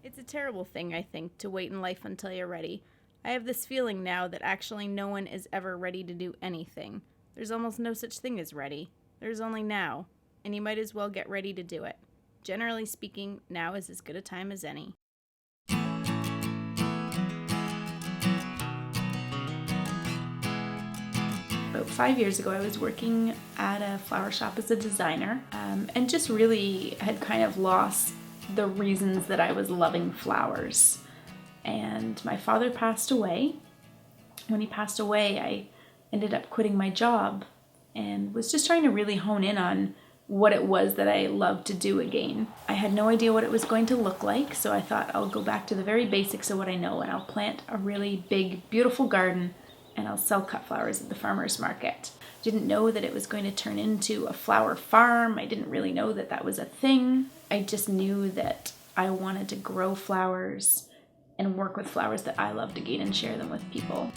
It's a terrible thing, I think, to wait in life until you're ready. I have this feeling now that actually no one is ever ready to do anything. There's almost no such thing as ready. There's only now, and you might as well get ready to do it. Generally speaking, now is as good a time as any. About 5 years ago, I was working at a flower shop as a designer, and just really had kind of lost the reasons that I was loving flowers. And my father passed away. When he passed away, I ended up quitting my job and was just trying to really hone in on what it was that I loved to do again. I had no idea what it was going to look like, so I thought I'll go back to the very basics of what I know, and I'll plant a really big, beautiful garden, and I'll sell cut flowers at the farmer's market. Didn't know that it was going to turn into a flower farm. I didn't really know that that was a thing. I just knew that I wanted to grow flowers and work with flowers that I loved again and share them with people.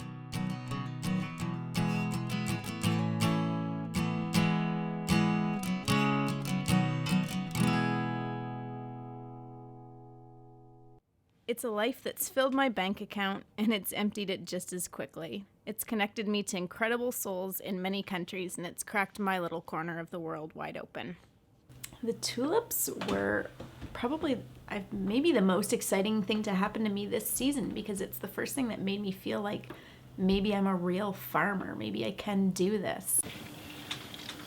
It's a life that's filled my bank account, and it's emptied it just as quickly. It's connected me to incredible souls in many countries, and it's cracked my little corner of the world wide open. The tulips were probably maybe the most exciting thing to happen to me this season, because it's the first thing that made me feel like maybe I'm a real farmer. Maybe I can do this.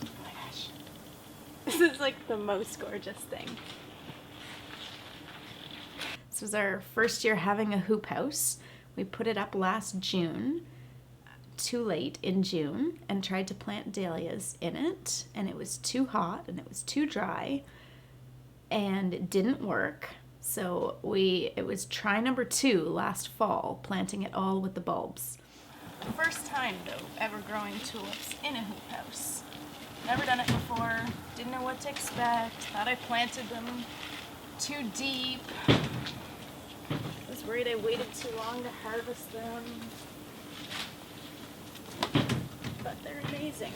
Oh my gosh. This is like the most gorgeous thing. This was our first year having a hoop house. We put it up last June, too late in June, and tried to plant dahlias in it, and it was too hot and it was too dry and it didn't work. So it was try number 2 last fall, planting it all with the bulbs. First time though ever growing tulips in a hoop house. Never done it before, didn't know what to expect, thought I planted them too deep. I was worried I waited too long to harvest them. But they're amazing.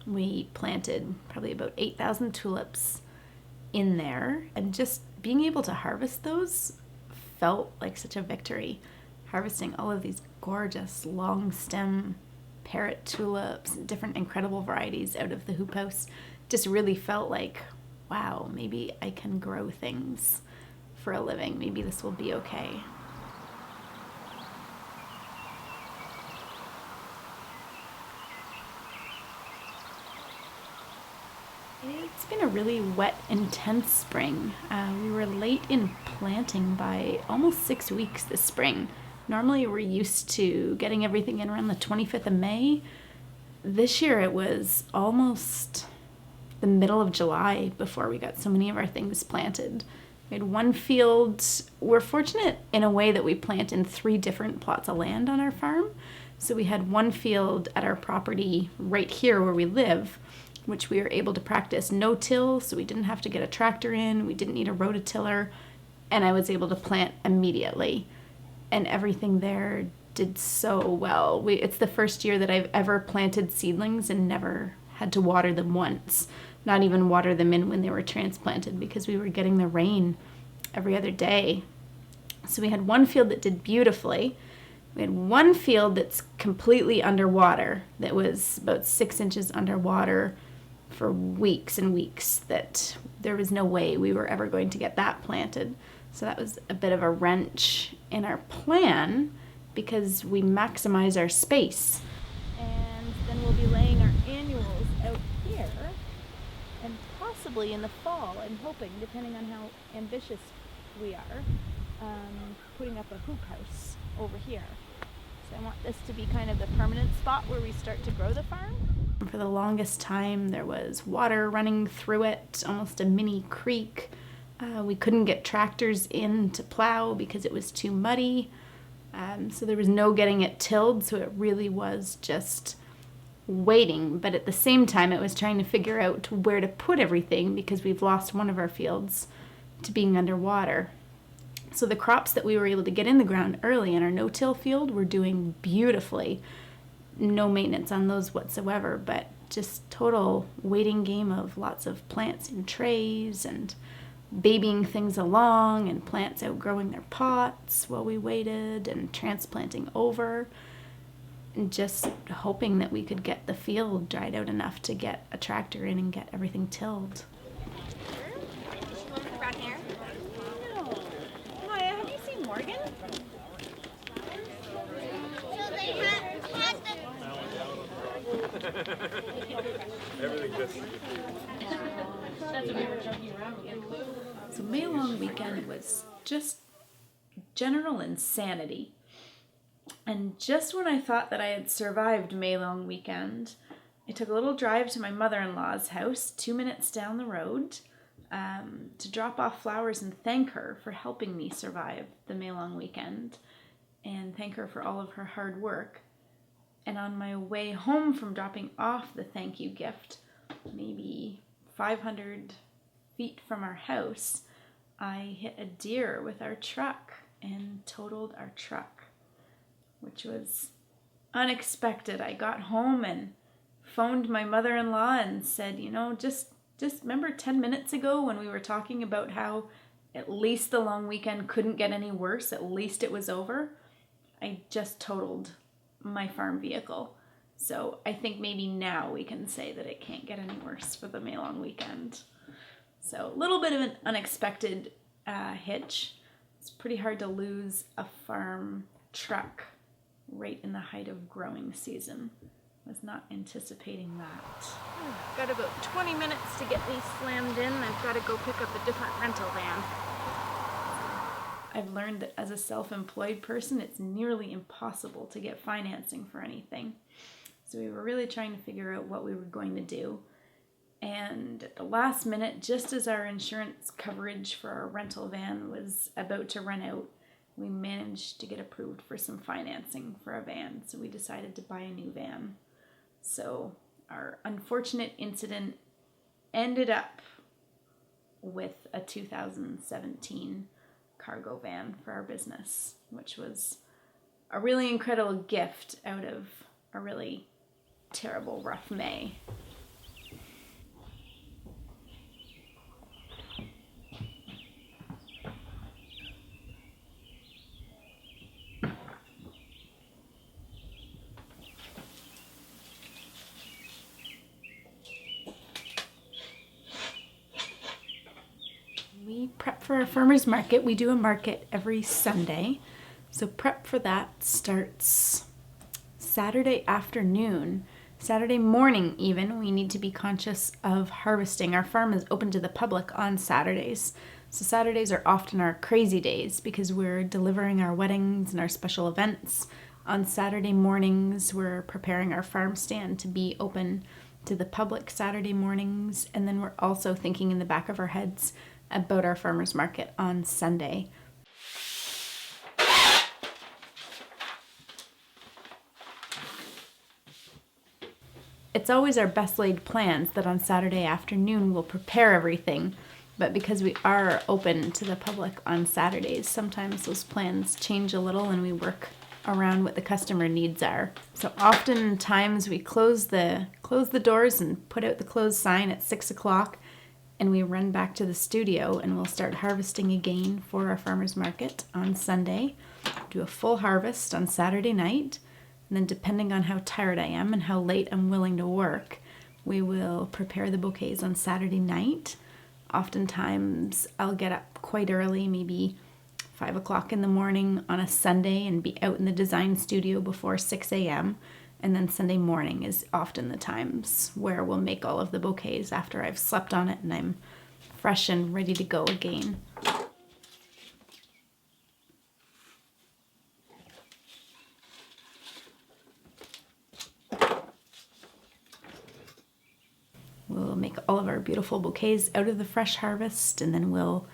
We planted probably about 8,000 tulips in there, and just being able to harvest those felt like such a victory. Harvesting all of these gorgeous long stem parrot tulips and different incredible varieties out of the hoop house just really felt like, wow, maybe I can grow things for a living. Maybe this will be okay. It's been a really wet, intense spring. We were late in planting by almost 6 weeks this spring. Normally we're used to getting everything in around the 25th of May. This year it was almost the middle of July before we got so many of our things planted. We had one field. We're fortunate in a way that we plant in 3 different plots of land on our farm. So we had one field at our property right here where we live, which we were able to practice no-till, so we didn't have to get a tractor in, we didn't need a rototiller, and I was able to plant immediately. And everything there did so well. It's the first year that I've ever planted seedlings and never had to water them once. Not even water them in when they were transplanted, because we were getting the rain every other day. So we had one field that did beautifully. We had one field that's completely underwater, that was about 6 inches underwater for weeks and weeks, that there was no way we were ever going to get that planted. So that was a bit of a wrench in our plan, because we maximize our space. And then we'll be laying our annuals out here, and possibly in the fall, I'm hoping, depending on how ambitious we are, putting up a hoop house over here. So I want this to be kind of the permanent spot where we start to grow the farm. For the longest time there was water running through it, almost a mini creek. We couldn't get tractors in to plow because it was too muddy. So there was no getting it tilled, so it really was just waiting. But at the same time, it was trying to figure out where to put everything, because we've lost one of our fields to being underwater. So the crops that we were able to get in the ground early in our no-till field were doing beautifully. No maintenance on those whatsoever, but just total waiting game of lots of plants in trays and babying things along and plants outgrowing their pots while we waited and transplanting over, and just hoping that we could get the field dried out enough to get a tractor in and get everything tilled. Brown hair? No. Maya, have you seen Morgan? So they had Everything just. So May Long weekend was just general insanity. And just when I thought that I had survived May Long weekend, I took a little drive to my mother-in-law's house 2 minutes down the road to drop off flowers and thank her for helping me survive the May Long weekend and thank her for all of her hard work. And on my way home from dropping off the thank you gift, maybe 500 feet from our house, I hit a deer with our truck and totaled our truck, which was unexpected. I got home and phoned my mother-in-law and said, just remember 10 minutes ago when we were talking about how at least the long weekend couldn't get any worse, at least it was over? I just totaled my farm vehicle. So I think maybe now we can say that it can't get any worse for the May Long weekend. So a little bit of an unexpected hitch. It's pretty hard to lose a farm truck right in the height of growing season. Was not anticipating that. Got about 20 minutes to get these slammed in. I've got to go pick up a different rental van. I've learned that as a self-employed person, it's nearly impossible to get financing for anything. So we were really trying to figure out what we were going to do. And at the last minute, just as our insurance coverage for our rental van was about to run out, we managed to get approved for some financing for a van. So we decided to buy a new van. So our unfortunate incident ended up with a 2017 cargo van for our business, which was a really incredible gift out of a really terrible, rough May. We prep for our farmer's market. We do a market every Sunday. So prep for that starts Saturday afternoon. Saturday morning even, we need to be conscious of harvesting. Our farm is open to the public on Saturdays. So Saturdays are often our crazy days because we're delivering our weddings and our special events. On Saturday mornings, we're preparing our farm stand to be open to the public Saturday mornings. And then we're also thinking in the back of our heads about our farmer's market on Sunday. It's always our best laid plans that on Saturday afternoon we'll prepare everything, but because we are open to the public on Saturdays, sometimes those plans change a little and we work around what the customer needs are. So oftentimes we close the doors and put out the closed sign at 6 o'clock, and we run back to the studio and we'll start harvesting again for our farmer's market on Sunday, do a full harvest on Saturday night, and then depending on how tired I am and how late I'm willing to work, we will prepare the bouquets on Saturday night. Oftentimes I'll get up quite early, maybe 5 o'clock in the morning on a Sunday, and be out in the design studio before 6 a.m. And then Sunday morning is often the times where we'll make all of the bouquets after I've slept on it and I'm fresh and ready to go again. We'll make all of our beautiful bouquets out of the fresh harvest, and then we'll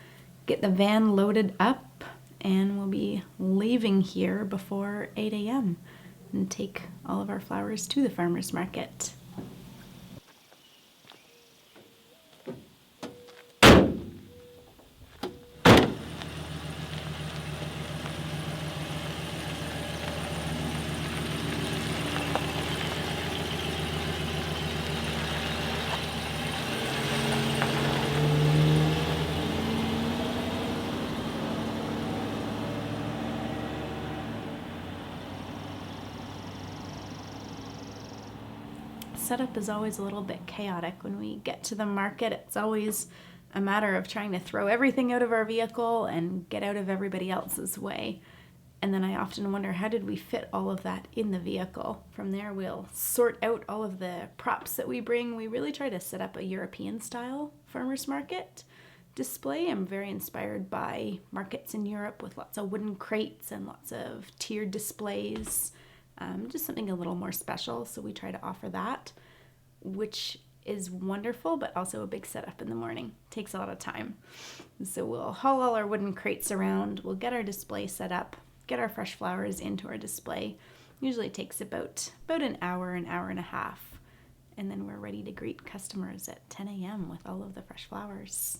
get the van loaded up and we'll be leaving here before 8 a.m. and take all of our flowers to the farmer's market. setup is always a little bit chaotic. When we get to the market, it's always a matter of trying to throw everything out of our vehicle and get out of everybody else's way. And then I often wonder, how did we fit all of that in the vehicle? From there, we'll sort out all of the props that we bring. We really try to set up a European-style farmers market display. I'm very inspired by markets in Europe with lots of wooden crates and lots of tiered displays. Just something a little more special, so we try to offer that, which is wonderful, but also a big setup in the morning. Takes a lot of time. So we'll haul all our wooden crates around, we'll get our display set up, get our fresh flowers into our display. Usually takes about an hour and a half. And then we're ready to greet customers at 10 a.m. with all of the fresh flowers.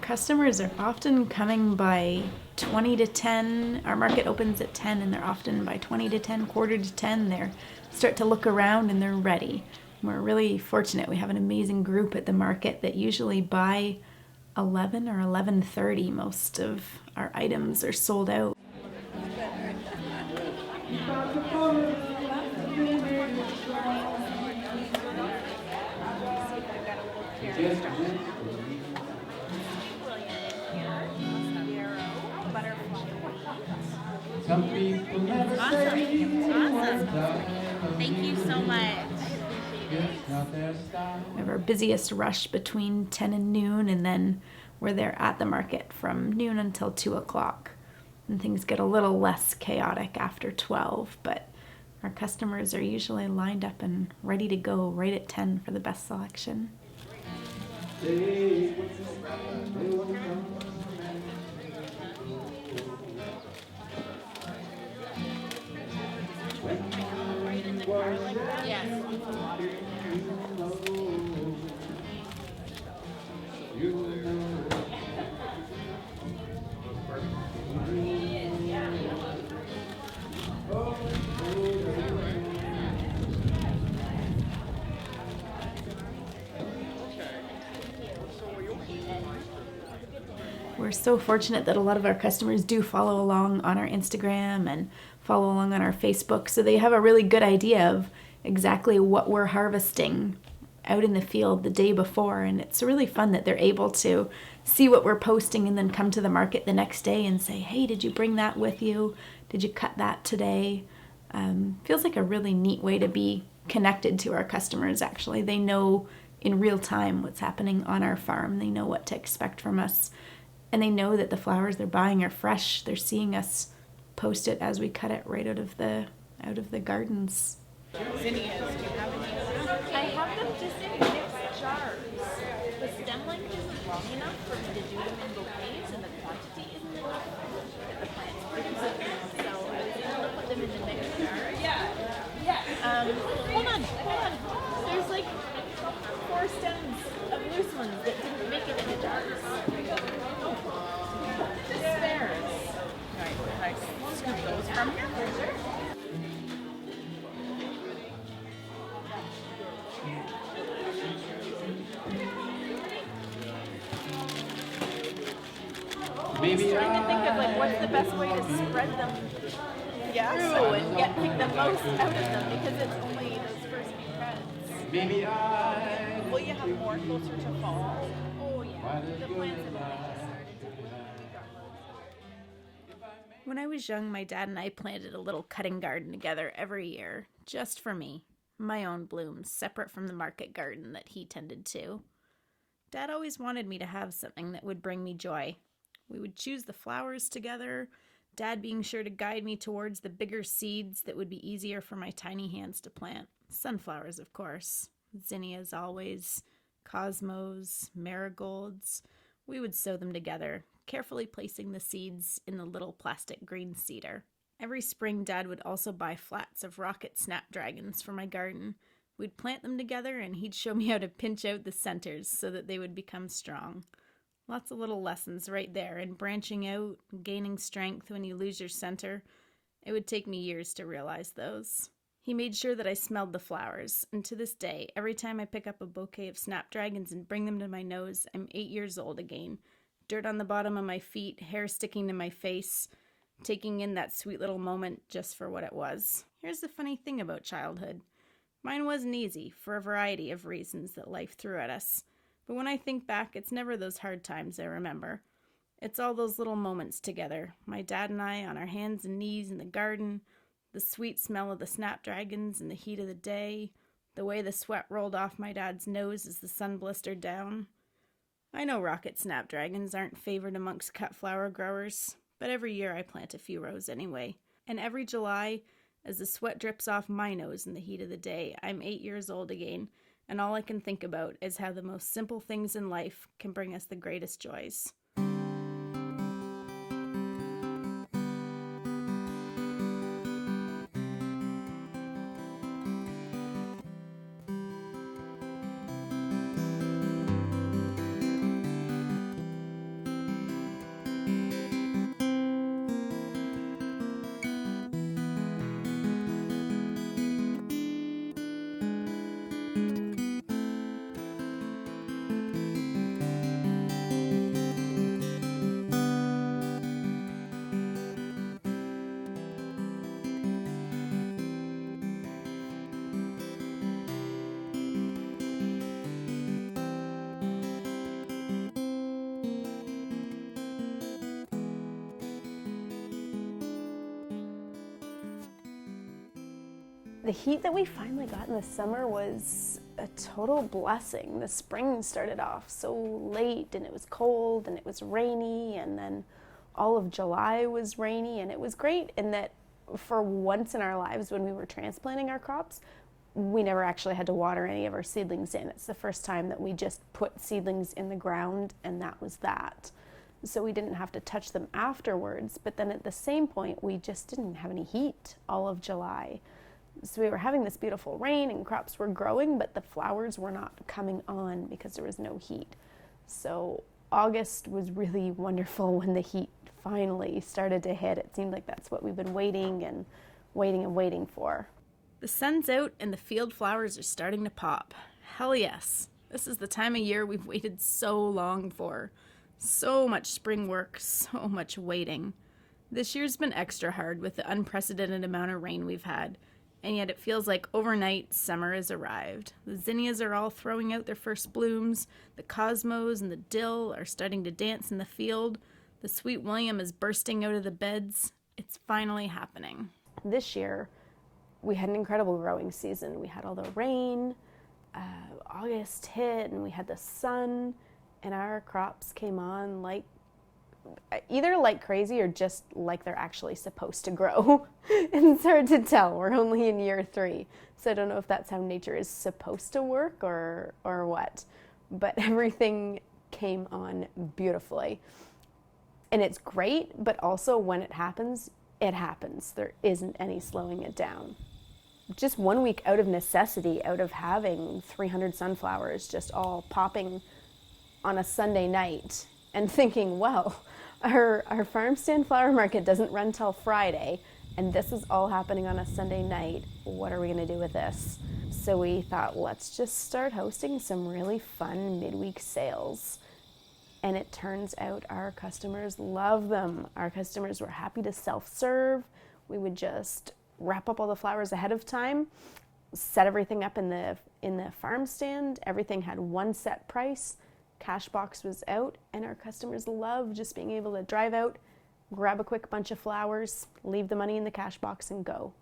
Customers are often coming by 20 to 10. Our market opens at 10 and they're often by 20 to 10, quarter to 10. They start to look around and they're ready. We're really fortunate. We have an amazing group at the market that usually by 11 or 11:30 most of our items are sold out. Some people never say awesome. Thank you so much. It's not their style. We have our busiest rush between 10 and noon, and then we're there at the market from noon until 2 o'clock. And things get a little less chaotic after 12, but our customers are usually lined up and ready to go right at 10 for the best selection. We're so fortunate that a lot of our customers do follow along on our Instagram and follow along on our Facebook, so they have a really good idea of exactly what we're harvesting out in the field the day before, and it's really fun that they're able to see what we're posting and then come to the market the next day and say, hey, did you bring that with you? Did you cut that today? Feels like a really neat way to be connected to our customers, actually. They know in real time what's happening on our farm. They know what to expect from us. And they know that the flowers they're buying are fresh. They're seeing us post it as we cut it right out of the gardens. Zinnias, do you have any? I have them just in mixed jars. The stem length isn't long enough for me to do them in bouquets, and the quantity isn't enough that the plants produce. So I was able to put them in the mixed jars. Hold on. There's like 4 stems of loose ones that didn't make it in the jars. Spares. Alright, can I scoop those from here? Sure. Maybe Trying to think of like what's the best way to spread them through and pick the most out of them, because it's only those first few threads. maybe I Will you have more closer to fall? Oh yeah, the plants have already started to bloom. We've got loads. When I was young, my dad and I planted a little cutting garden together every year, just for me. My own blooms, separate from the market garden that he tended to. Dad always wanted me to have something that would bring me joy. We would choose the flowers together, Dad being sure to guide me towards the bigger seeds that would be easier for my tiny hands to plant. Sunflowers, of course. Zinnias always. Cosmos, marigolds. We would sow them together, carefully placing the seeds in the little plastic green cedar. Every spring, Dad would also buy flats of rocket snapdragons for my garden. We'd plant them together and he'd show me how to pinch out the centers so that they would become strong. Lots of little lessons right there in branching out, gaining strength when you lose your center. It would take me years to realize those. He made sure that I smelled the flowers, and to this day, every time I pick up a bouquet of snapdragons and bring them to my nose, I'm 8 years old again. Dirt on the bottom of my feet, hair sticking to my face, taking in that sweet little moment just for what it was. Here's the funny thing about childhood. Mine wasn't easy, for a variety of reasons that life threw at us. But when I think back, it's never those hard times I remember. It's all those little moments together, my dad and I on our hands and knees in the garden, the sweet smell of the snapdragons in the heat of the day, the way the sweat rolled off my dad's nose as the sun blistered down. I know rocket snapdragons aren't favored amongst cut flower growers, but every year I plant a few rows anyway. And every July, as the sweat drips off my nose in the heat of the day, I'm 8 years old again, and all I can think about is how the most simple things in life can bring us the greatest joys. The heat that we finally got in the summer was a total blessing. The spring started off so late, and it was cold and it was rainy, and then all of July was rainy, and it was great in that for once in our lives when we were transplanting our crops, we never actually had to water any of our seedlings in. It's the first time that we just put seedlings in the ground, and that was that. So we didn't have to touch them afterwards, but then at the same point we just didn't have any heat all of July. So we were having this beautiful rain and crops were growing, but the flowers were not coming on because there was no heat. So August was really wonderful when the heat finally started to hit. It seemed like that's what we've been waiting for. The sun's out and the field flowers are starting to pop. Hell yes. This is the time of year we've waited so long for. So much spring work, so much waiting. This year's been extra hard with the unprecedented amount of rain we've had. And yet it feels like overnight summer has arrived. The zinnias are all throwing out their first blooms. The cosmos and the dill are starting to dance in the field. The sweet William is bursting out of the beds. It's finally happening. This year, we had an incredible growing season. We had all the rain, August hit, and we had the sun, and our crops came on either like crazy or just like they're actually supposed to grow. And it's hard to tell. We're only in year 3. So I don't know if that's how nature is supposed to work or what. But everything came on beautifully. And it's great, but also when it happens, it happens. There isn't any slowing it down. Just 1 week out of necessity, out of having 300 sunflowers just all popping on a Sunday night, and thinking, well, our farm stand flower market doesn't run till Friday, and this is all happening on a Sunday night. What are we going to do with this? So we thought, let's just start hosting some really fun midweek sales. And it turns out our customers love them. Our customers were happy to self-serve. We would just wrap up all the flowers ahead of time, set everything up in the farm stand. Everything had one set price. Cash box was out, and our customers loved just being able to drive out, grab a quick bunch of flowers, leave the money in the cash box, and go.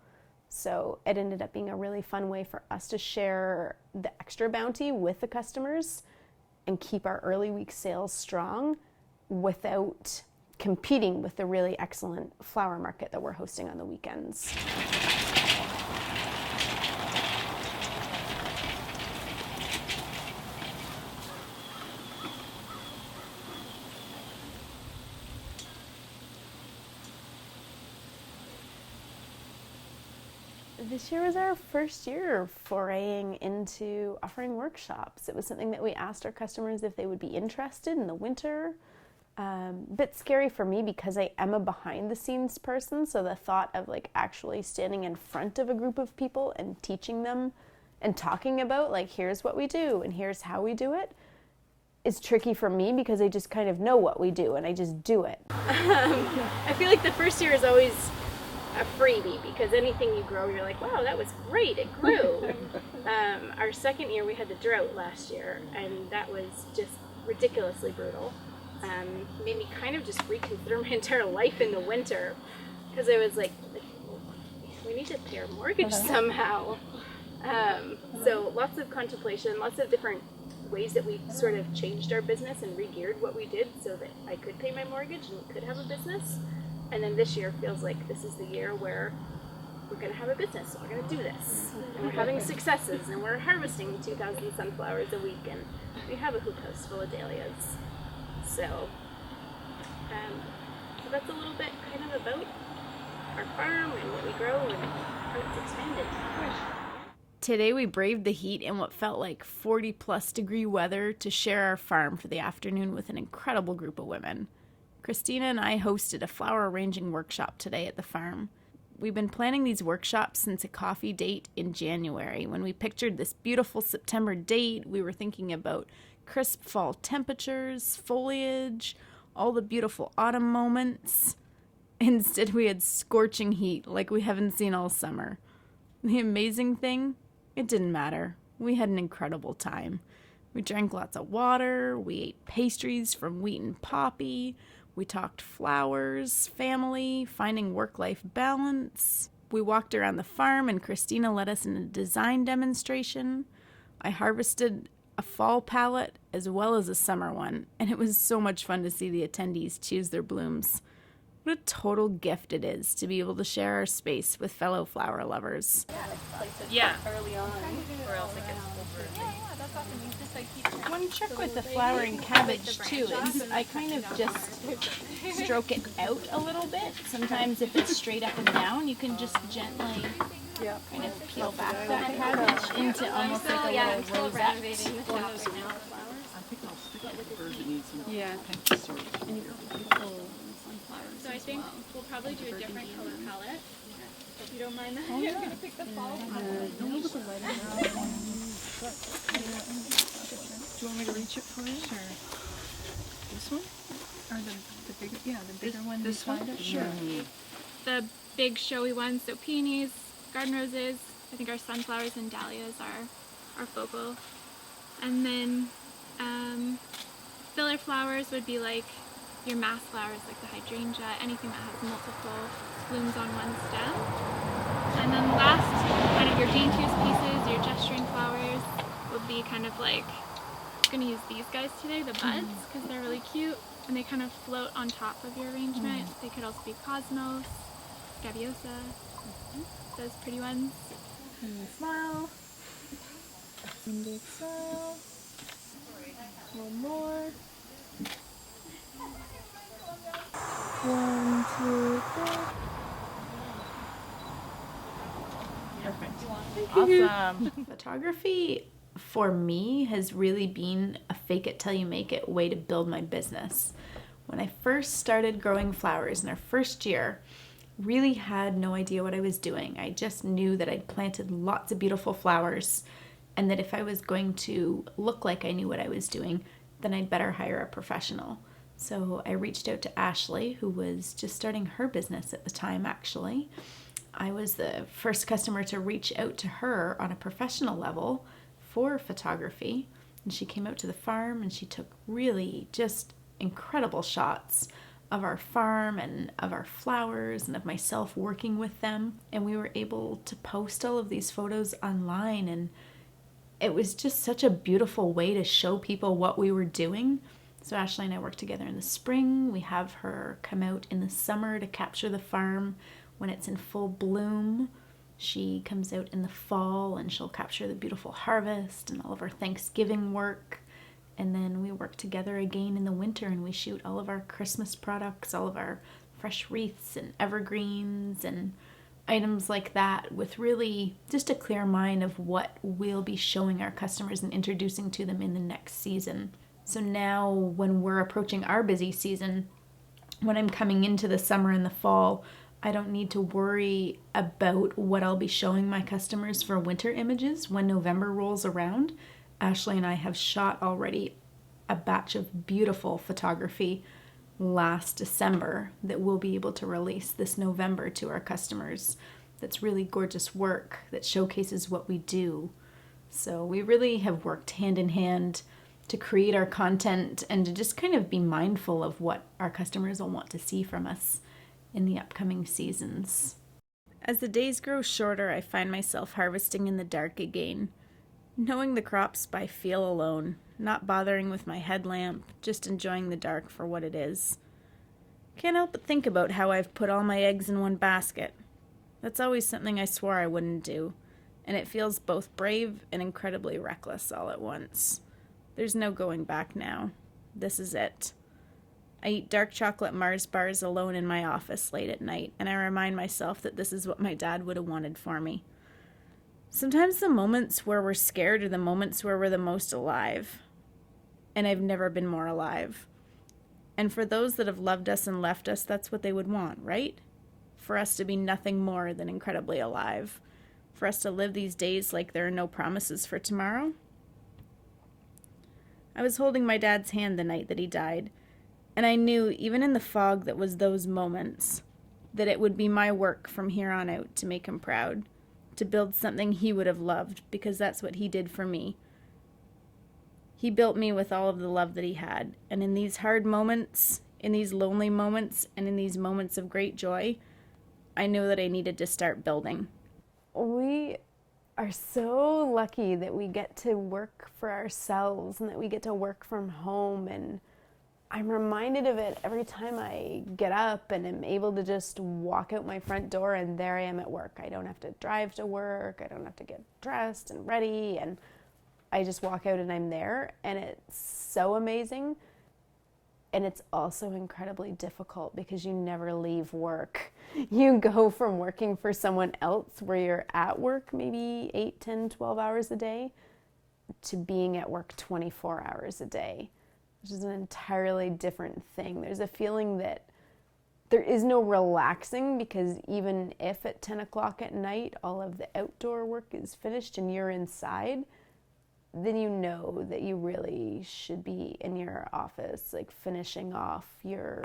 So it ended up being a really fun way for us to share the extra bounty with the customers and keep our early week sales strong without competing with the really excellent flower market that we're hosting on the weekends. This year was our first year foraying into offering workshops. It was something that we asked our customers if they would be interested in the winter. A bit scary for me because I am a behind the scenes person, so the thought of like actually standing in front of a group of people and teaching them and talking about like here's what we do and here's how we do it is tricky for me because I just kind of know what we do and I just do it. I feel like the first year is always a freebie because anything you grow, you're like, wow, that was great, it grew. Our second year, we had the drought last year, and that was just ridiculously brutal. Made me kind of just reconsider my entire life in the winter because I was like, we need to pay our mortgage somehow. So lots of contemplation, lots of different ways that we sort of changed our business and re-geared what we did so that I could pay my mortgage and could have a business. And then this year feels like this is the year where we're going to have a business, we're going to do this. And we're having successes, and we're harvesting 2,000 sunflowers a week, and we have a hoop house full of dahlias. So that's a little bit kind of about our farm and what we grow and how it's expanded. Today we braved the heat in what felt like 40+ degree weather to share our farm for the afternoon with an incredible group of women. Christina and I hosted a flower arranging workshop today at the farm. We've been planning these workshops since a coffee date in January. When we pictured this beautiful September date, we were thinking about crisp fall temperatures, foliage, all the beautiful autumn moments. Instead, we had scorching heat like we haven't seen all summer. The amazing thing, it didn't matter. We had an incredible time. We drank lots of water, we ate pastries from wheat and poppy, we talked flowers, family, finding work-life balance. We walked around the farm and Christina led us in a design demonstration. I harvested a fall palette as well as a summer one, and it was so much fun to see the attendees choose their blooms. What a total gift it is to be able to share our space with fellow flower lovers. Yeah. Early on. Or else it gets over. Yeah, that's awesome. You just like keep One trick with the flowering cabbage too is I kind of just stroke it out a little bit. Sometimes if it's straight up and down, you can just gently kind of peel back that cabbage into almost like a little rosette. Yeah. So I think we'll probably do a different color palette. If you don't mind that. You're gonna pick the fall palette. Do you want me to reach it for you? Sure. This one? Or the bigger, the bigger one? This one? Sure. The big showy ones, so peonies, garden roses, I think our sunflowers and dahlias are focal. And then filler flowers would be like your mass flowers, like the hydrangea, anything that has multiple blooms on one stem. And then last, kind of your daintiest pieces, your gesturing flowers, would be kind of like, I'm going to use these guys today, the buds, because they're really cute, and they kind of float on top of your arrangement. They could also be cosmos, scabiosa, those pretty ones. And smile. And big smile. One more. 1, 2, 3. Perfect. Awesome. Photography for me has really been a fake it till you make it way to build my business. When I first started growing flowers in our first year, really had no idea what I was doing. I just knew that I'd planted lots of beautiful flowers and that if I was going to look like I knew what I was doing, then I'd better hire a professional. So I reached out to Ashley, who was just starting her business at the time, actually. I was the first customer to reach out to her on a professional level for photography. And she came out to the farm and she took really just incredible shots of our farm and of our flowers and of myself working with them. And we were able to post all of these photos online, and it was just such a beautiful way to show people what we were doing. So Ashley and I work together in the spring. We have her come out in the summer to capture the farm when it's in full bloom. She comes out in the fall and she'll capture the beautiful harvest and all of our Thanksgiving work. And then we work together again in the winter and we shoot all of our Christmas products, all of our fresh wreaths and evergreens. And items like that with really just a clear mind of what we'll be showing our customers and introducing to them in the next season. So now when we're approaching our busy season, when I'm coming into the summer and the fall, I don't need to worry about what I'll be showing my customers for winter images when November rolls around. Ashley and I have shot already a batch of beautiful photography last December that we'll be able to release this November to our customers. That's really gorgeous work that showcases what we do. So we really have worked hand in hand to create our content and to just kind of be mindful of what our customers will want to see from us in the upcoming seasons. As the days grow shorter, I find myself harvesting in the dark again, knowing the crops by feel alone, not bothering with my headlamp, just enjoying the dark for what it is. Can't help but think about how I've put all my eggs in one basket. That's always something I swore I wouldn't do, and it feels both brave and incredibly reckless all at once. There's no going back now. This is it. I eat dark chocolate Mars bars alone in my office late at night, and I remind myself that this is what my dad would have wanted for me. Sometimes the moments where we're scared are the moments where we're the most alive. And I've never been more alive. And for those that have loved us and left us, that's what they would want, right? For us to be nothing more than incredibly alive. For us to live these days like there are no promises for tomorrow. I was holding my dad's hand the night that he died, and I knew, even in the fog that was those moments, that it would be my work from here on out to make him proud, to build something he would have loved, because that's what he did for me. He built me with all of the love that he had, and in these hard moments, in these lonely moments, and in these moments of great joy, I knew that I needed to start building. We are so lucky that we get to work for ourselves and that we get to work from home, and I'm reminded of it every time I get up and am able to just walk out my front door and there I am at work. I don't have to drive to work, I don't have to get dressed and ready, and I just walk out and I'm there, and it's so amazing. And it's also incredibly difficult because you never leave work. You go from working for someone else where you're at work maybe 8, 10, 12 hours a day to being at work 24 hours a day, which is an entirely different thing. There's a feeling that there is no relaxing, because even if at 10 o'clock at night all of the outdoor work is finished and you're inside, then you know that you really should be in your office, like finishing off your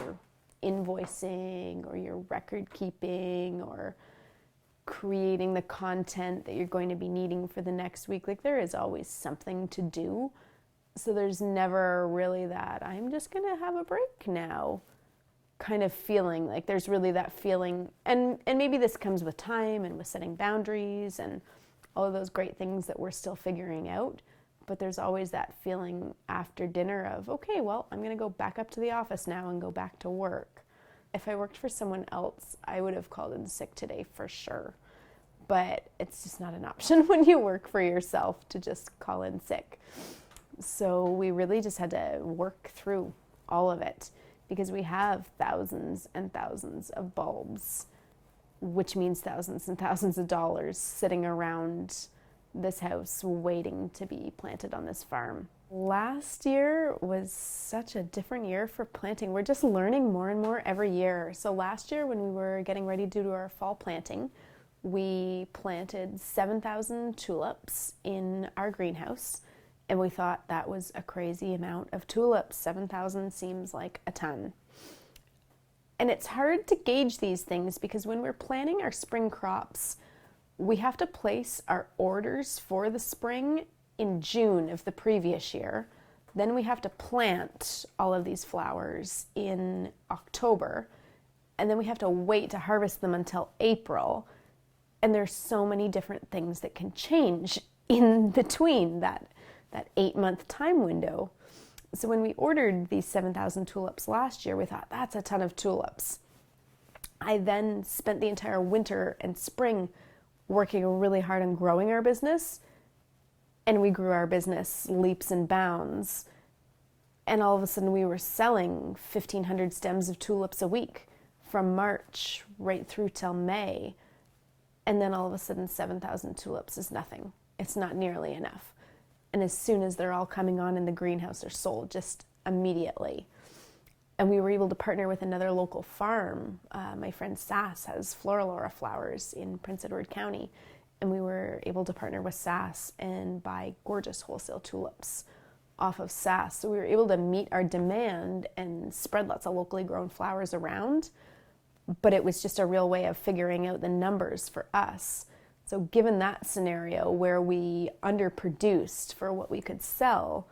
invoicing or your record keeping or creating the content that you're going to be needing for the next week. Like, there is always something to do. So there's never really that I'm just going to have a break now kind of feeling. Like, there's really that feeling, and maybe this comes with time and with setting boundaries and all of those great things that we're still figuring out. But there's always that feeling after dinner of, okay, well, I'm going to go back up to the office now and go back to work. If I worked for someone else, I would have called in sick today for sure. But it's just not an option when you work for yourself to just call in sick. So we really just had to work through all of it, because we have thousands and thousands of bulbs, which means thousands and thousands of dollars sitting around this house waiting to be planted on this farm. Last year was such a different year for planting. We're just learning more and more every year. So last year, when we were getting ready to do our fall planting, we planted 7,000 tulips in our greenhouse, and we thought that was a crazy amount of tulips. 7,000 seems like a ton. And it's hard to gauge these things, because when we're planting our spring crops, we have to place our orders for the spring in June of the previous year. Then we have to plant all of these flowers in October, and then we have to wait to harvest them until April. And there's so many different things that can change in between that 8-month time window. So when we ordered these 7,000 tulips last year, we thought, that's a ton of tulips. I then spent the entire winter and spring working really hard on growing our business, and we grew our business leaps and bounds, and all of a sudden we were selling 1,500 stems of tulips a week from March right through till May, And then all of a sudden 7,000 tulips is nothing. It's not nearly enough. And as soon as they're all coming on in the greenhouse, they're sold just immediately. And we were able to partner with another local farm. My friend Sass has Floralora flowers in Prince Edward County. And we were able to partner with Sass and buy gorgeous wholesale tulips off of Sass. So we were able to meet our demand and spread lots of locally grown flowers around. But it was just a real way of figuring out the numbers for us. So given that scenario where we underproduced for what we could sell,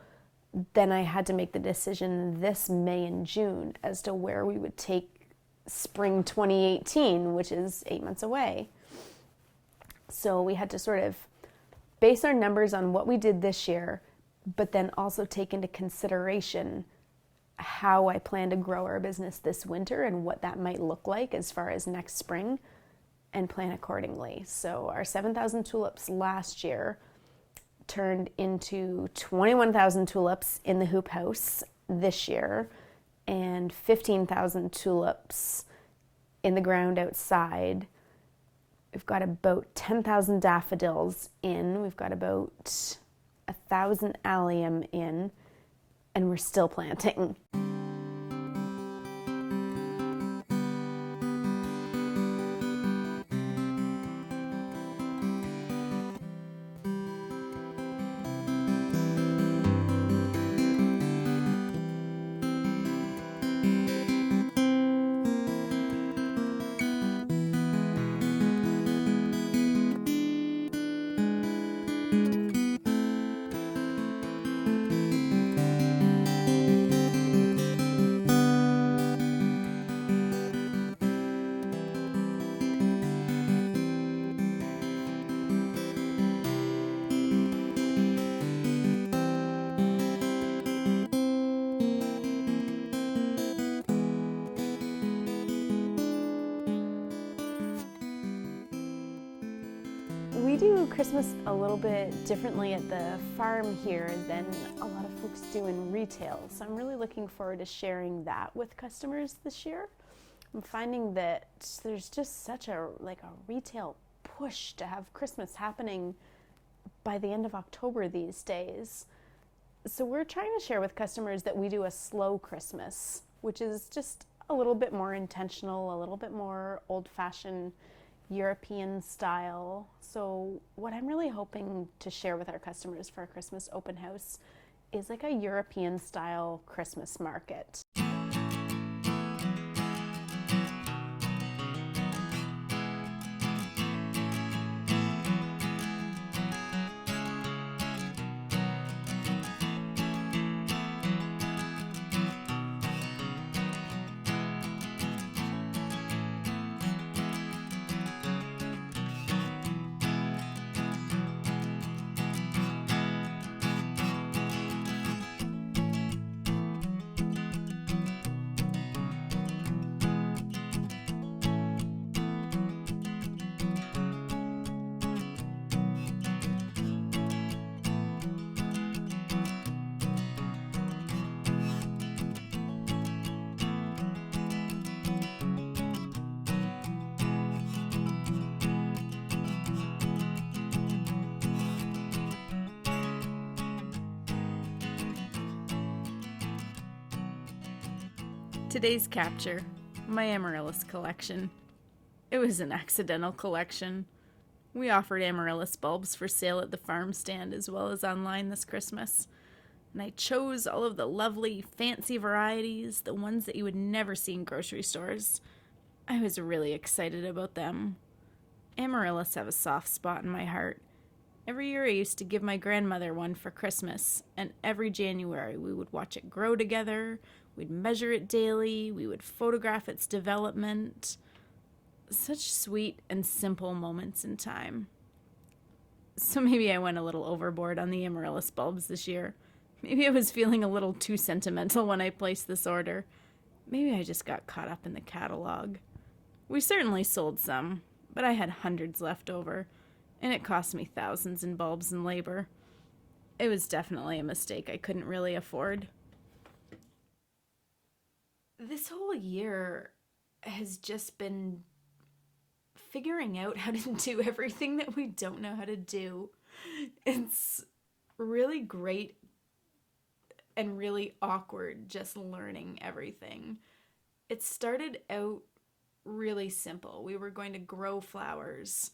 then I had to make the decision this May and June as to where we would take spring 2018, which is 8 months away. So we had to sort of base our numbers on what we did this year, but then also take into consideration how I plan to grow our business this winter and what that might look like as far as next spring, and plan accordingly. So our 7,000 tulips last year turned into 21,000 tulips in the hoop house this year, and 15,000 tulips in the ground outside. We've got about 10,000 daffodils in. We've got about 1,000 allium in, and we're still planting. We do Christmas a little bit differently at the farm here than a lot of folks do in retail. So I'm really looking forward to sharing that with customers this year. I'm finding that there's just such a retail push to have Christmas happening by the end of October these days. So we're trying to share with customers that we do a slow Christmas, which is just a little bit more intentional, a little bit more old-fashioned European style. So what I'm really hoping to share with our customers for our Christmas open house is like a European style Christmas market. Today's capture, my amaryllis collection. It was an accidental collection. We offered amaryllis bulbs for sale at the farm stand as well as online this Christmas. And I chose all of the lovely, fancy varieties, the ones that you would never see in grocery stores. I was really excited about them. Amaryllis have a soft spot in my heart. Every year I used to give my grandmother one for Christmas, and every January we would watch it grow together, we'd measure it daily, we would photograph its development. Such sweet and simple moments in time. So maybe I went a little overboard on the amaryllis bulbs this year. Maybe I was feeling a little too sentimental when I placed this order. Maybe I just got caught up in the catalog. We certainly sold some, but I had hundreds left over, and it cost me thousands in bulbs and labor. It was definitely a mistake I couldn't really afford. This whole year has just been figuring out how to do everything that we don't know how to do. It's really great and really awkward just learning everything. It started out really simple. We were going to grow flowers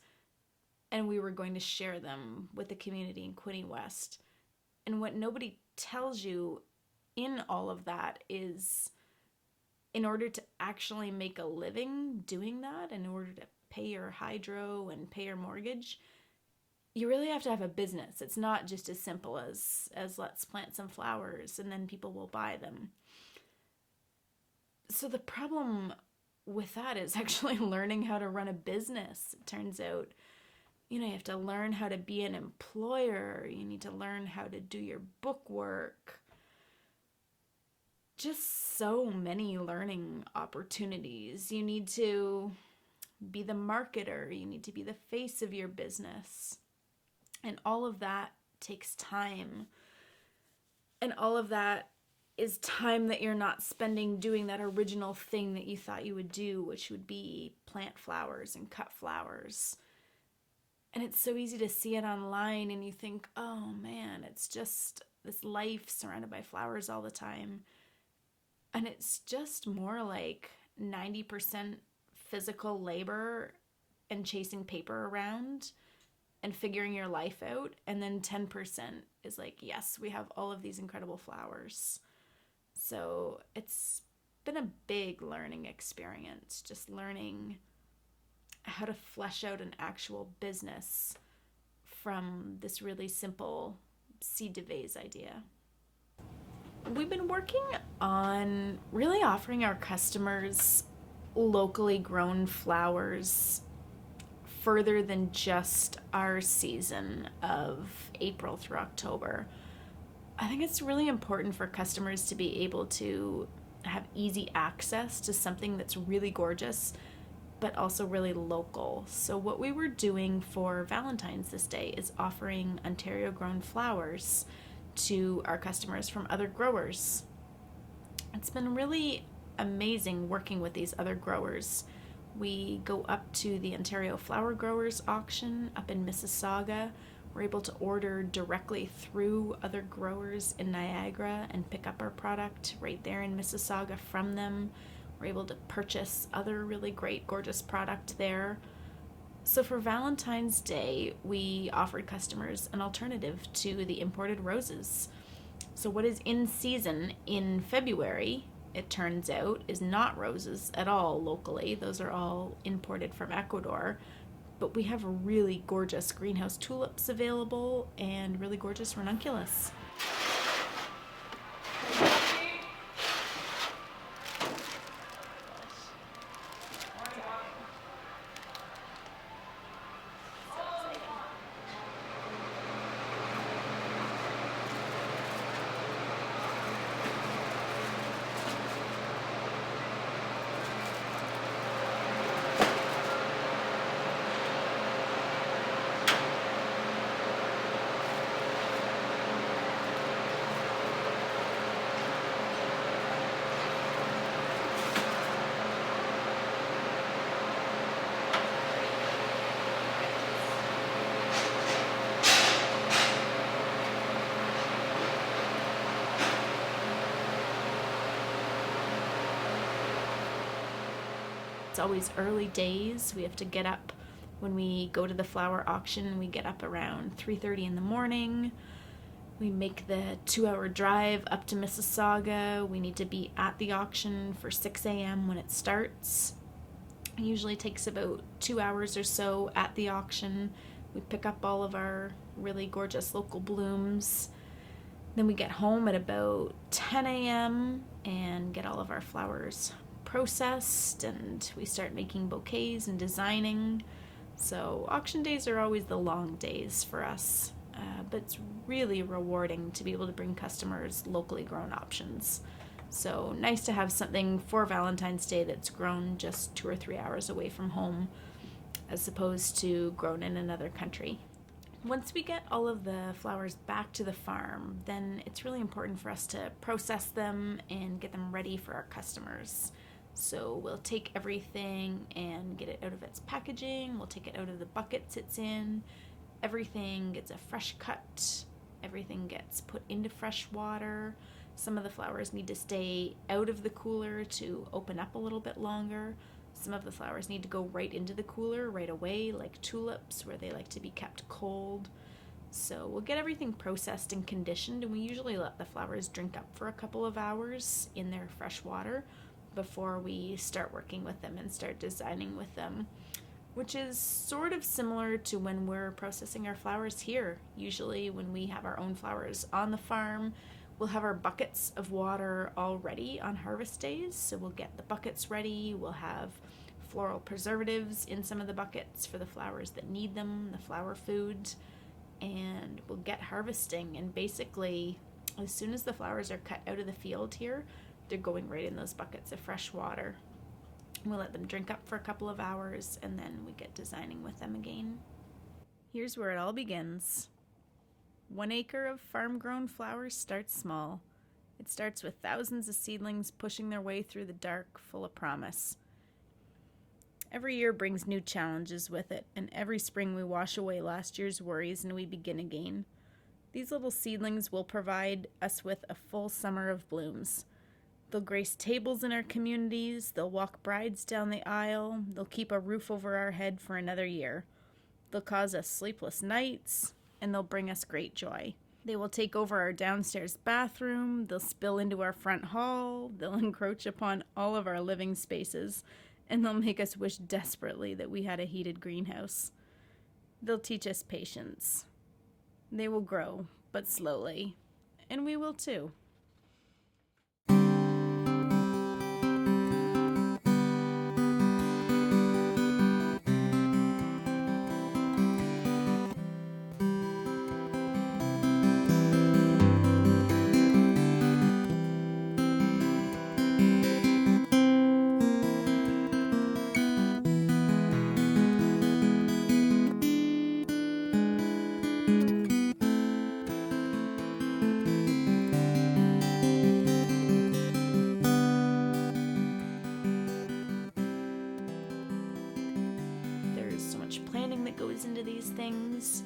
and we were going to share them with the community in Quinte West. And what nobody tells you in all of that is, in order to actually make a living doing that, in order to pay your hydro and pay your mortgage, you really have to have a business. It's not just as simple as let's plant some flowers and then people will buy them. So the problem with that is actually learning how to run a business. It turns out, you have to learn how to be an employer. You need to learn how to do your book work. Just so many learning opportunities. You need to be the marketer. You need to be the face of your business. And all of that takes time. And all of that is time that you're not spending doing that original thing that you thought you would do, which would be plant flowers and cut flowers. And it's so easy to see it online and you think, oh man, it's just this life surrounded by flowers all the time. And it's just more like 90% physical labor and chasing paper around and figuring your life out. And then 10% is like, yes, we have all of these incredible flowers. So it's been a big learning experience, just learning how to flesh out an actual business from this really simple seed to vase idea. We've been working on really offering our customers locally grown flowers further than just our season of April through October. I think it's really important for customers to be able to have easy access to something that's really gorgeous, but also really local. So what we were doing for Valentine's this day is offering Ontario grown flowers to our customers from other growers. It's been really amazing working with these other growers. We go up to the Ontario Flower Growers auction up in Mississauga. We're able to order directly through other growers in Niagara and pick up our product right there in Mississauga from them. We're able to purchase other really great, gorgeous product there. So for Valentine's Day, we offered customers an alternative to the imported roses. So what is in season in February, it turns out, is not roses at all locally. Those are all imported from Ecuador. But we have really gorgeous greenhouse tulips available and really gorgeous ranunculus. It's always early days. We have to get up when we go to the flower auction. We get up around 3:30 in the morning. We make the 2-hour drive up to Mississauga. We need to be at the auction for 6 a.m. when it starts. It usually takes about 2 hours or so at the auction. We pick up all of our really gorgeous local blooms. Then we get home at about 10 a.m. and get all of our flowers processed, and we start making bouquets and designing. So auction days are always the long days for us, but it's really rewarding to be able to bring customers locally grown options. So nice to have something for Valentine's Day that's grown just 2 or 3 hours away from home, as opposed to grown in another country. Once we get all of the flowers back to the farm, then it's really important for us to process them and get them ready for our customers. So we'll take everything and get it out of its packaging. We'll take it out of the buckets it's in. Everything gets a fresh cut. Everything gets put into fresh water. Some of the flowers need to stay out of the cooler to open up a little bit longer. Some of the flowers need to go right into the cooler right away, like tulips, where they like to be kept cold. So we'll get everything processed and conditioned, and we usually let the flowers drink up for a couple of hours in their fresh water before we start working with them and start designing with them, which is sort of similar to when we're processing our flowers here. Usually when we have our own flowers on the farm, we'll have our buckets of water all ready on harvest days. So we'll get the buckets ready. We'll have floral preservatives in some of the buckets for the flowers that need them, the flower food, and we'll get harvesting. And basically, as soon as the flowers are cut out of the field here, they're going right in those buckets of fresh water. We'll let them drink up for a couple of hours, and then we get designing with them again. Here's where it all begins. 1 acre of farm-grown flowers starts small. It starts with thousands of seedlings pushing their way through the dark, full of promise. Every year brings new challenges with it, and every spring we wash away last year's worries and we begin again. These little seedlings will provide us with a full summer of blooms. They'll grace tables in our communities, they'll walk brides down the aisle, they'll keep a roof over our head for another year. They'll cause us sleepless nights, and they'll bring us great joy. They will take over our downstairs bathroom, they'll spill into our front hall, they'll encroach upon all of our living spaces, and they'll make us wish desperately that we had a heated greenhouse. They'll teach us patience. They will grow, but slowly, and we will too. Planning that goes into these things,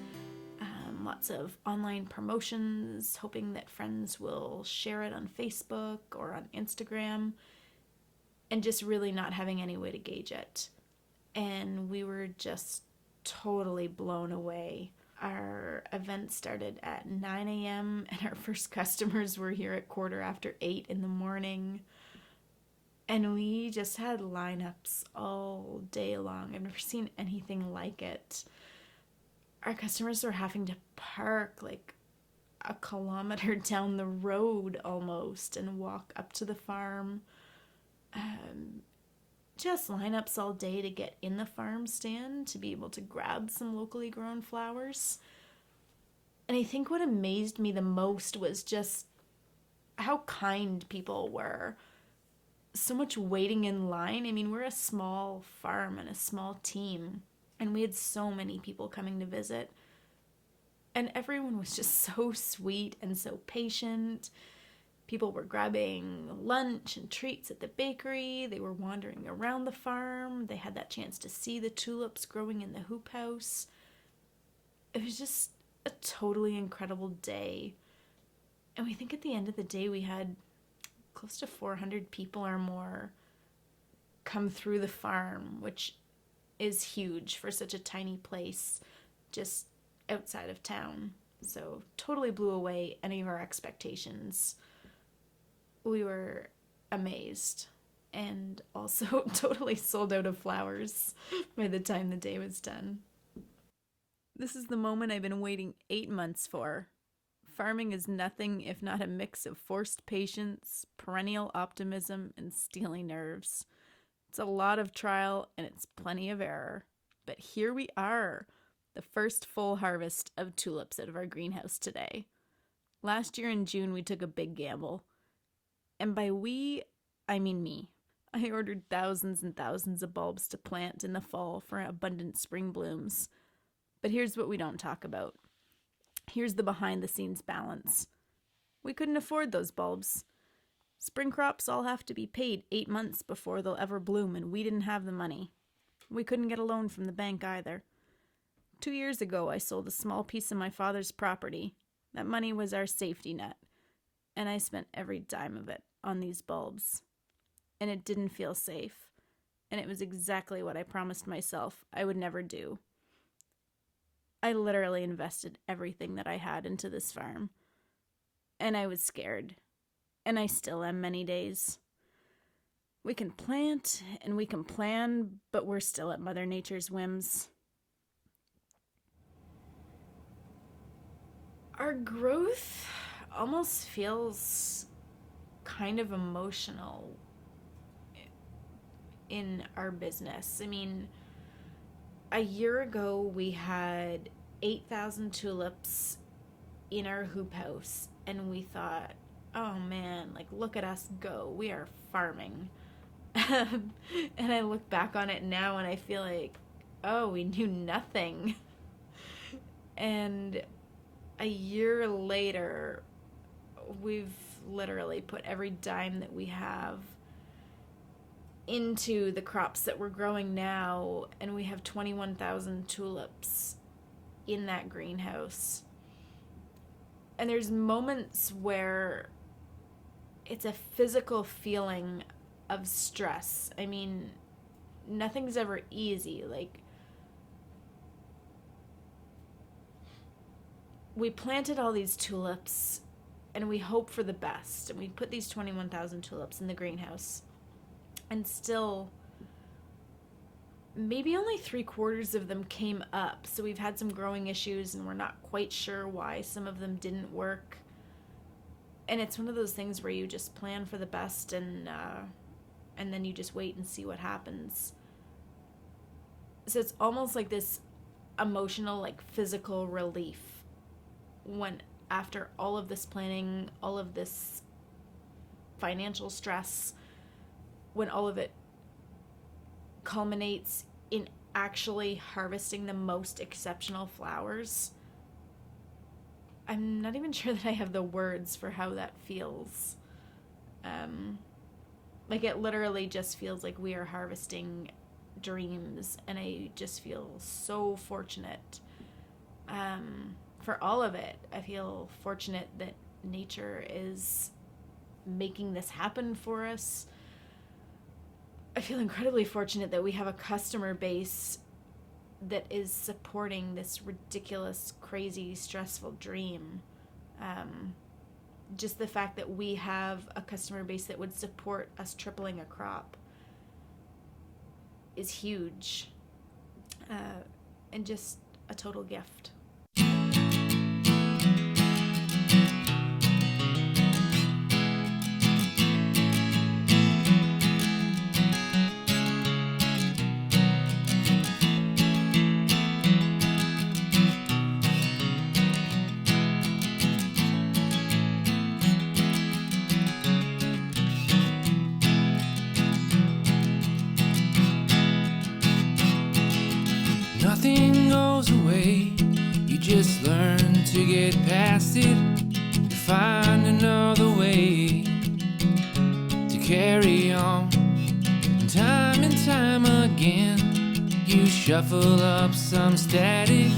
lots of online promotions, hoping that friends will share it on Facebook or on Instagram, and just really not having any way to gauge it. And we were just totally blown away. Our event started at 9 a.m. and our first customers were here at 8:15 in the morning. And we just had lineups all day long. I've never seen anything like it. Our customers were having to park like a kilometer down the road almost and walk up to the farm. Just lineups all day to get in the farm stand to be able to grab some locally grown flowers. And I think what amazed me the most was just how kind people were. So much waiting in line. I mean, we're a small farm and a small team, and we had so many people coming to visit. And everyone was just so sweet and so patient. People were grabbing lunch and treats at the bakery. They were wandering around the farm. They had that chance to see the tulips growing in the hoop house. It was just a totally incredible day. And we think at the end of the day we had close to 400 people or more come through the farm, which is huge for such a tiny place just outside of town. So totally blew away any of our expectations. We were amazed and also totally sold out of flowers by the time the day was done. This is the moment I've been waiting 8 months for. Farming is nothing if not a mix of forced patience, perennial optimism, and steely nerves. It's a lot of trial and it's plenty of error. But here we are, the first full harvest of tulips out of our greenhouse today. Last year in June, we took a big gamble. And by we, I mean me. I ordered thousands and thousands of bulbs to plant in the fall for abundant spring blooms. But here's what we don't talk about. Here's the behind-the-scenes balance. We couldn't afford those bulbs. Spring crops all have to be paid 8 months before they'll ever bloom, and we didn't have the money. We couldn't get a loan from the bank either. 2 years ago, I sold a small piece of my father's property. That money was our safety net, and I spent every dime of it on these bulbs. And it didn't feel safe, and it was exactly what I promised myself I would never do. I literally invested everything that I had into this farm, and I was scared, and I still am many days. We can plant and we can plan, but we're still at Mother Nature's whims. Our growth almost feels kind of emotional in our business. I mean, a year ago we had 8,000 tulips in our hoop house, and we thought, oh man, like, look at us go. We are farming. And I look back on it now and I feel like, oh, we knew nothing. And a year later, we've literally put every dime that we have into the crops that we're growing now, and we have 21,000 tulips in that greenhouse. And there's moments where it's a physical feeling of stress. I mean, nothing's ever easy. Like, we planted all these tulips and we hope for the best, and we put these 21,000 tulips in the greenhouse, and still maybe only 3/4 of them came up. So we've had some growing issues and we're not quite sure why some of them didn't work. And it's one of those things where you just plan for the best, and then you just wait and see what happens. So it's almost like this emotional, like, physical relief when, after all of this planning, all of this financial stress, when all of it culminates in actually harvesting the most exceptional flowers. I'm not even sure that I have the words for how that feels. Like, it literally just feels like we are harvesting dreams, and I just feel so fortunate for all of it. I feel fortunate that nature is making this happen for us. I feel incredibly fortunate that we have a customer base that is supporting this ridiculous, crazy, stressful dream. Just the fact that we have a customer base that would support us tripling a crop is huge, and just a total gift. Nothing goes away, you just learn to get past it. You find another way to carry on. And time again, you shuffle up some static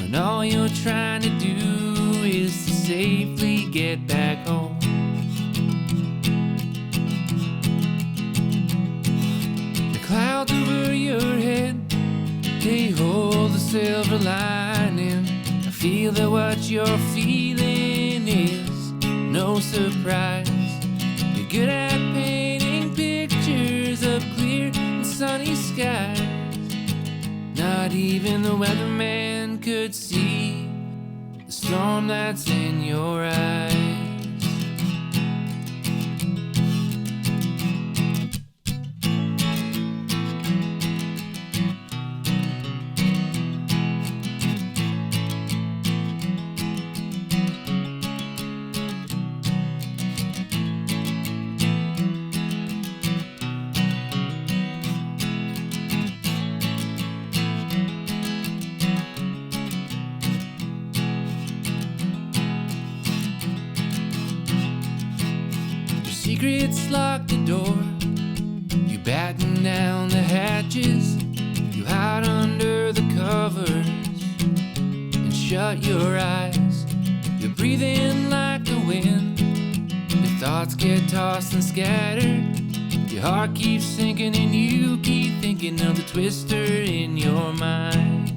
when all you're trying to do is to safely get back home. The clouds over your head, they hold the silver lining. I feel that what you're feeling is no surprise. You're good at painting pictures of clear and sunny skies. Not even the weatherman could see the storm that's in your eyes. secrets lock the door. You batten down the hatches, you hide under the covers and shut your eyes. You breathe in like the wind, your thoughts get tossed and scattered. Your heart keeps sinking and you keep thinking of the twister in your mind.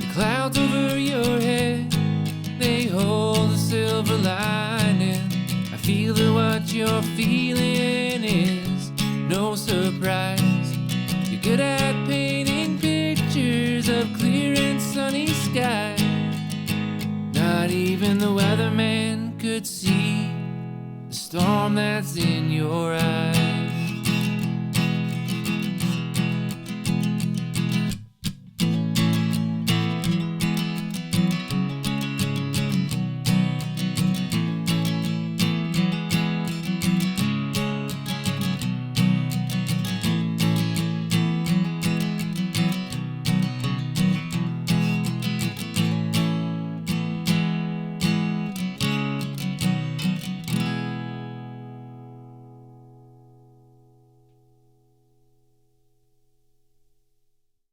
The clouds over your head, they hold a silver lining. I feel that what you're feeling is no surprise. You're good at painting pictures of clear and sunny sky. Not even the weatherman could see the storm that's in your eyes.